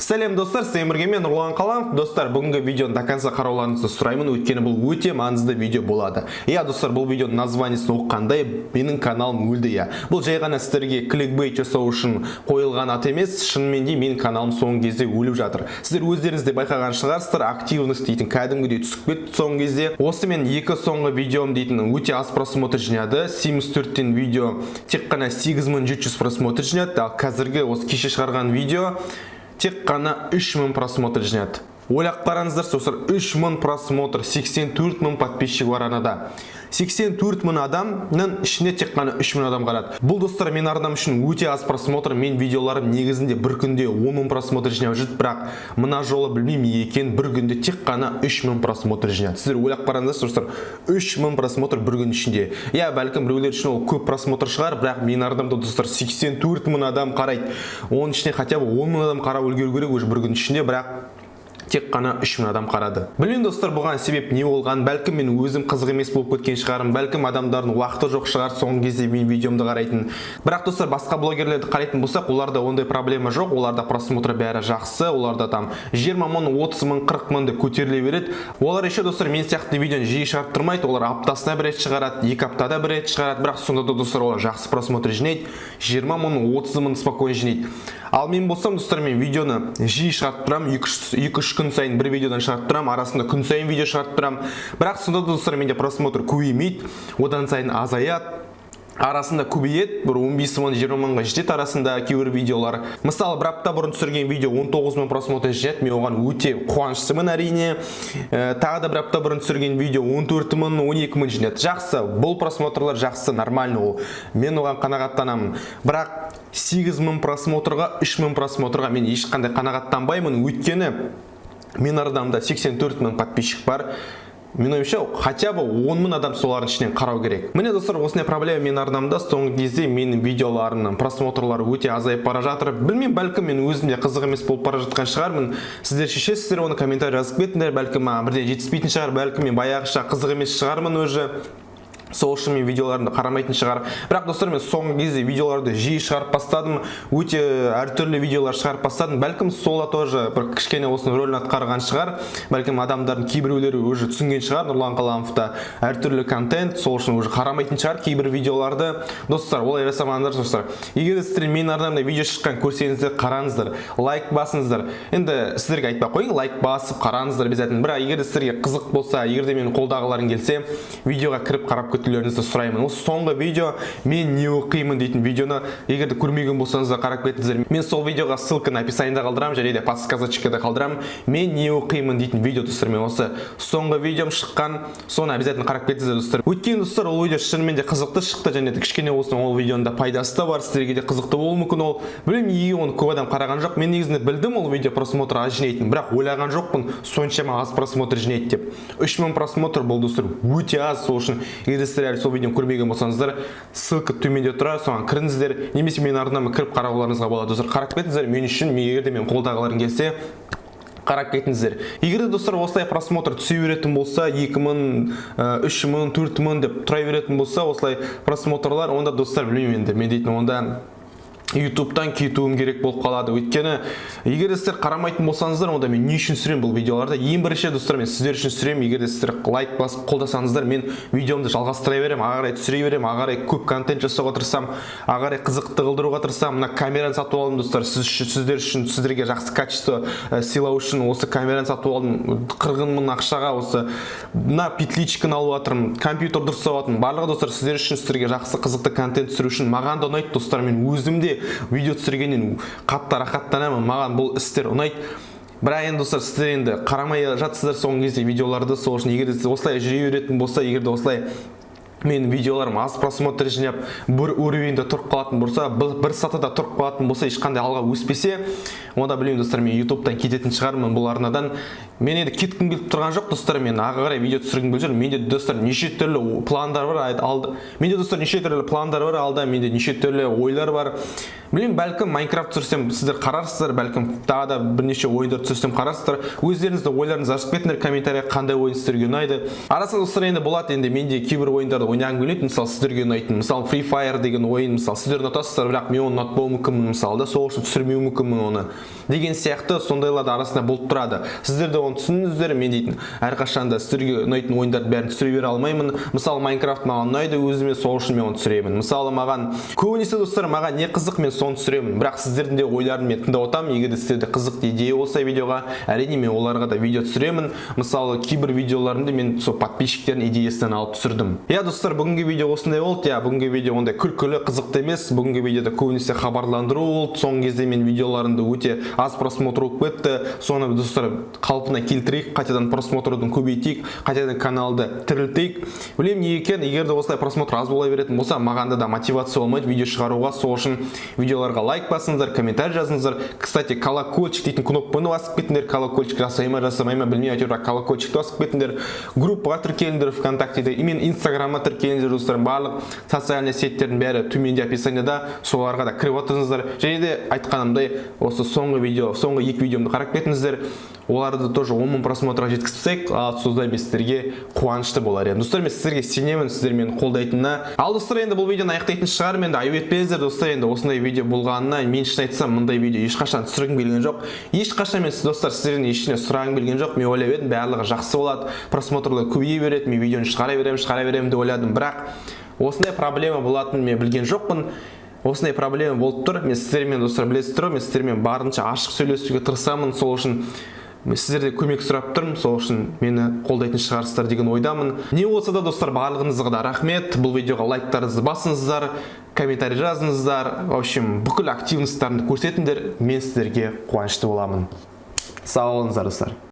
Сәлем достар, сіздермен бірге мен Нұрлан Қаламов. Достар, бүгінгі видеоны до конца қарауларыңызды сұраймын, өйткені бұл өте маңызды видео болады. Достар, бұл видеоның названиесін оқығандай менің каналым өлді. Бұл жай ғана сіздерге кликбейт жасау үшін қойылған ат емес, шынымен де менің каналым соңғы кезде өліп жатыр. Сіздер өздеріңіз де байқаған шығарсыздар, активность дейтін кәдімгідей түсіп кетті соңғы кезде. Осы мен екі соңғы видеом дейтін өте аз просмотр жинады. 74-тен видео тек қана 8700 просмотр жинады. Ал қазіргі осы кеше шығарған видео тек қана 3000 просмотр жинады. Ойлап қараңыздар, достар, 3000 просмотр, 84 000 подписчик бар арнада. 84 000 адамның ішінде тек қана 3000 адам қарады. Бұл достар мен арнам үшін өте аз просмотр. Мен видеоларым негізінде бір күнде 10 000 просмотр жинап жүрді, бірақ мына жолы білмеймін екен, бір күнде тек қана 3000 просмотр жинады. Сіздер ойлап қараңыздар, достар, 3000 просмотр бір күн ішінде. Бәлкім біреулер үшін ол көп просмотр шығар, бірақ мен арнамда достар 84 000 адам қарайды. Оның ішінде хотя бы 10 000 адам қарап үлгеру керек уже бір күн ішінде, бірақ тек қана 3000 адам қарады. Білмеймін достар, бұған себеп не болған? Бәлкім мен өзім қызық емес болып кеткен шығарым, бәлкім адамдардың уақыты жоқ шығар соңғы кезде мен видеомды қарайтын. Бірақ достар, басқа блогерлерді қарайтын болсақ, оларда ондай проблема жоқ, оларда просмотр бәрі жақсы, оларда там 20 000, 30 000, 40 000 көтеріле береді. Олар еще достар мен сияқты видеоны жиі шығарып тұрмайды, олар аптасына бір рет шығарады, 2 аптада бір рет шығарады, бірақ сонда да достар олар жақсы просмотр жинайды, 20 000, 30 000 спокойно жинайды. Ал мен болсам достар, мен видеоны жиі шығарып тұрамын, 2-3 күн сайын бір видеодан шығарып тұрамын, арасында күн сайын видео шығарып тұрамын. Бірақ сонда достар менде просмотр көбеймейді, одан сайын азаяды. Арасында көбейеді, бір 15 000, 20 000-ға жетеді арасында кейбір видеолар. Мысалы, бір апта бұрын түсірген видео 19 000 просмотр жинады, мен оған өте қуаныштымын әрине. Тағы да бір апта бұрын түсірген видео 14 000, 12 000 жинады. Жақсы, бұл просмотрлар жақсы, нормально ол. Мен оған қанағаттанамын. Бірақ 8 000 просмотрға, 3 000 просмотрға мен ешқандай қанағаттанбаймын, өйткені мен арнамда 84 000 подписчик бар. Мен ойымша, хотя бы 10 000 адам солардың ішінен қарау керек. Міне достар, осындай проблема мен арнамда. Соңғы кезде менің видеоларымның просмотрлары өте азайып бара жатыр. Білмеймін, бәлкім мен өзімде қызық емес болып бара жатқан шығармын. Сіздер шешесіздер, оны комментарий жазып кетіңдер. Бәлкім бірден жетіспейтін шығар, бәлкім мен баяғыша қызық емес шығармын өзі. Сол үшін мен видеоларымды қарамайтын шығар. Бірақ достар, мен соңғы кезде видеоларды жиі шығарып бастадым, өте әртүрлі видеолар шығарып бастадым. Бәлкім сола тоже бір кішкене осының рөлін атқарған шығар. Бәлкім адамдардың кейбіреулері уже түсінген шығар, Нұрлан Қаламовта әртүрлі контент, сол үшін уже қарамайтын шығар кейбір видеоларды. Достар, олай жасамаңыздар достар. Егер сіздер менің арнамда видео шыққан көрсеңіздер, қараңыздар, лайк басыңыздар. Енді сіздерге айтпай қойын, лайк басып қараңыздар обязательно. Бірақ егер сіздерге қызық болса, егер де менің қолдағыларың келсе, видеоға кіріп қарап көтілеріңізді сұраймын. Осы соңғы видео мен не оқимын дейтін видеоны егер де көрмеген болсаңыздар қарап кетіңіздер. Мен сол видеоға ссылканы описаниеда қалдырамын, және де подсказочкада қалдырамын. Мен не оқимын дейтін видео достар. Мен осы соңғы видеом шыққан, соны обязательно қарап кетіңіздер достар. Өйткені достар, ол видео шынымен де қызықты шықты, және де кішкене осының ол видеоның да пайдасы да бар, сіздерге де қызықты болуы мүмкін. Ол білмеймін, оны көп адам қараған жоқ. Мен негізінде білдім ол видео просмотр аз жинайтынын, бірақ ойлаған жоқпын соншама аз просмотр жинайды деп. 3000 просмотр бұл достар өте аз. Сол үшін егер сіздер сол видеоны көрмеген болсаңыздар, ссылка төменде тұрады, соған кіріңіздер, немесе менің арнама кіріп қарауларыңызға болады достар. Қарап кетіңіздер, мен үшін, егер де мен қолдағыларың келсе, қарап кетіңіздер. Егер де достар осылай просмотр түсе беретін болса, 2000, 3000, 4000 деп тұра беретін болса, осылай просмотрлар, онда достар білмеймін енді, мен дейтін онда YouTube'дан кетуім керек болып қалады. Өйткені егер сіздер қарамайтын болсаңыздар, онда мен не үшін сүремін бұл видеоларда? Ең бірінші достар, мен сіздер үшін сүремін. Егер сіздер лайк басып қолдасаңыздар, мен видеомды жалғастыра беремін, ағарай түсіре беремін, ағарай көп контент жасауға тырысам, ағарай қызықты қылдыруға тырысам. Мына камераны сатып алдым достар, сіздер үшін, сіздерге жақсы качество сыйлау үшін осы камераны сатып алдым, 40 000 ақшаға. Осы мына петличканы алып жатырмын, компьютер дұрыстап жатырмын. Барлығы достар сіздер үшін, сіздерге жақсы қызықты контент түсіру үшін. Маған да ұнайды достар, мен өзімде видео түсіргеннен қатты рахаттанамын, маған бұл істер ұнайды. Бірақ енді достар, сіздер енді қарамай жатсыздар соңғы кезде видеоларды, сол үшін егер де осылай жүре беретін болса, егер де осылай мен видеоларым аз просмотр жинап, бір уровеньде тұрып қалатын болса, бір сатыда тұрып қалатын болса, ешқандай алға өспесе, онда білемін достар, мен YouTube'дан кететін шығармын бұл арнадан. Мен енді кеткім келіп тұрған жоқ достар, мен ары қарай видео түсіргім келіп жүрмін. Менде достар неше түрлі пландар бар алда. Менде достар неше түрлі пландар бар алда, менде неше түрлі ойлар бар. Білмеймін, бәлкім Майнкрафт түсірсем сіздер қарарсыздар, бәлкім тағы да бірнеше ойындар түсірсем қарарсыздар. Өздеріңізді ойларыңызды жазып кетіңдер комментарийға, қандай ойын сіздерге ұнайды. Арасында достар енді болады, енді менде кейбір ойындарды ойнағым келеді, мысалы сіздерге ұнайтын, мысалы Free Fire деген ойын, мысалы сіздер ұнатасыздар, бірақ мен оны ұнатпауым мүмкінмін, мысалы да, сол үшін түсірмеуім мүмкінмін оны. деген сияқты сондайларды арасында болып тұрады. Сіздер де оны түсініңіздер. Мен дейтін әрқашанда сіздерге ұнайтын ойындарды бәрін түсіре бере алмаймын. Мысалы Майнкрафт маған ұнайды, өзіме сол үшін мен оны түсіремін. Мысалы маған көбінесе достар маған не қызық, мен соны түсіремін. Бірақ сіздердің де ойларын мен тыңдап отырамын. Егер де сіздерде қызықты идея болса видеоға, әрине мен оларға да видео түсіремін. Мысалы кейбір видеоларымды мен сол подписчиктердің идеясынан алып түсірдім. Я достар, бүгінгі видео осындай болды. Я бүгінгі видео ондай күлкілі, қызықты емес. Бүгінгі видеода көбінесе хабарландыру болды. Соңғы кезде мен видеоларымды өте аз просмотр болып кетті. Соны достар қалпына келтірейік, қайтадан просмотрды көбейтейік, қайтадан каналды тірілтейік. Білем не екен, егер де осылай просмотр аз бола беретін болса, мағанда да мотивация болмайды видео шығаруға. Сол үшін видеоларға лайк басыңыздар, комментарий жазыңыздар. Кстати, колокольчик дейтін кнопканы басып кетіңдер. Колокольчик жасаймай білмей, әйтеуір колокольчикті басып кетіңдер. Группаға тіркеліңдер ВКонтактеде, мен Инстаграмға тіркеліңдер достар. Барлық социальный сеттердің бәрі төменде описаниеда, соларға да кіріп отырыңыздар. Және де айтқанымдай, осы соңғы екі видеомды қарап кетіңіздер. Оларды тоже 10 000 просмотрға жеткізсек, сонда мен сіздерге қуанышты болар едім. Достар, мен сіздерге сенемін, сіздер мені қолдайтынына. Ал достар, енді бұл видеоны аяқтайтын шығармын. Енді айып етпеңіздер достар, енді осындай видео болғанына. Мен шын айтсам, мұндай видео ешқашан түсіргім келген жоқ. Ешқашан мен достар сіздерден ештеңе сұрағым келген жоқ. Мен ойлап едім, барлығы жақсы болады, просмотрлар көбейе береді, мен видеоны шығара беремін деп ойладым. Бірақ осындай проблема болатынын мен білген жоқпын. Осындай проблема болып тұр. Мен сіздермен достар білесіздер, мен сіздермен барынша ашық сөйлесуге тырысамын. Сол үшін сіздерде көмек сұрап тұрмын, сол үшін мені қолдайтын шығарсыздар деген ойдамын. Не болса да достар, барлығыңызға да рахмет. Бұл видеоға лайктарыңызды басыңыздар, комментарий жазыңыздар. В общем, бүкіл активностьтарыңды көрсетіңдер. Мен сіздерге қуанышты боламын. Сау болыңыздар достар.